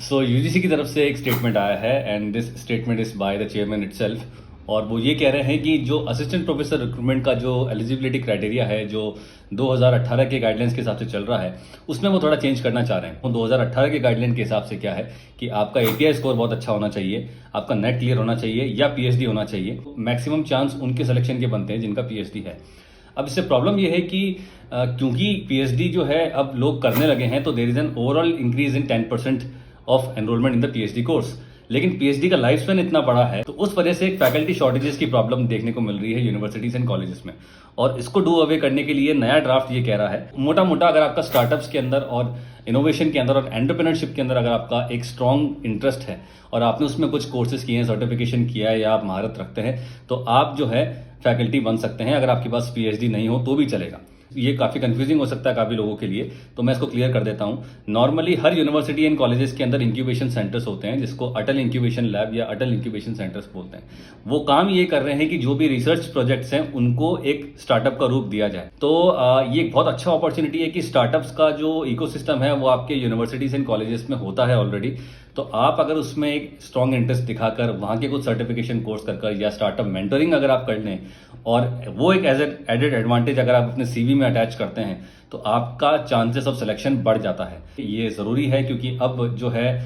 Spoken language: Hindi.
सो यूजीसी की तरफ से एक स्टेटमेंट आया है and this statement is by the chairman itself. और वो ये कह रहे हैं कि जो असिस्टेंट प्रोफेसर रिक्रूटमेंट का जो एलिजिबिलिटी क्राइटेरिया है जो 2018 के गाइडलाइंस के हिसाब से चल रहा है उसमें वो थोड़ा चेंज करना चाह रहे हैं। वो 2018 के गाइडलाइन के हिसाब से क्या है कि आपका एपीआई स्कोर बहुत अच्छा होना चाहिए, आपका नेट क्लियर होना चाहिए या पीएचडी होना चाहिए। मैक्सिमम चांस उनके सिलेक्शन के बनते हैं जिनका पीएचडी है। अब इससे प्रॉब्लम ये है कि क्योंकि पीएचडी जो है अब लोग करने लगे हैं तो there is an overall increase in 10% of enrolment in the PhD course. लेकिन पीएचडी का लाइफ स्पैन इतना बड़ा है तो उस वजह से एक फैकल्टी शॉर्टेजेस की प्रॉब्लम देखने को मिल रही है यूनिवर्सिटीज एंड कॉलेजेस में। और इसको डू अवे करने के लिए नया ड्राफ्ट ये कह रहा है, मोटा मोटा अगर आपका स्टार्टअप्स के अंदर और इनोवेशन के अंदर और एंटरप्रेन्योरशिप के अंदर अगर आपका एक स्ट्रॉन्ग इंटरेस्ट है और आपने उसमें कुछ कोर्सेज किए हैं, सर्टिफिकेशन किया है या आप महारत रखते हैं तो आप जो है फैकल्टी बन सकते हैं। अगर आपके पास पीएचडी नहीं हो तो भी चलेगा। ये काफ़ी कंफ्यूजिंग हो सकता है काफ़ी लोगों के लिए, तो मैं इसको क्लियर कर देता हूँ। Normally her university and colleges के अंदर इंक्यूबेशन सेंटर्स होते हैं जिसको अटल इंक्यूबेशन लैब या अटल इंक्यूबेशन सेंटर्स बोलते हैं। वो काम ये कर रहे हैं कि जो भी रिसर्च प्रोजेक्ट्स हैं उनको एक स्टार्टअप का रूप दिया जाए। तो ये एक बहुत अच्छा अपॉर्चुनिटी है कि स्टार्टअप्स का जो इकोसिस्टम है वो आपके यूनिवर्सिटीज एंड कॉलेजेस में होता है ऑलरेडी। तो आप अगर उसमें एक स्ट्रॉन्ग इंटरेस्ट दिखाकर वहाँ के कुछ सर्टिफिकेशन कोर्स कर या स्टार्टअप मेंटरिंग अगर आप कर लें और वो एक एज एडेड एडवांटेज अगर आप अपने सीवी में अटैच करते हैं तो आपका चांसेस ऑफ सिलेक्शन बढ़ जाता है। ये ज़रूरी है क्योंकि अब जो है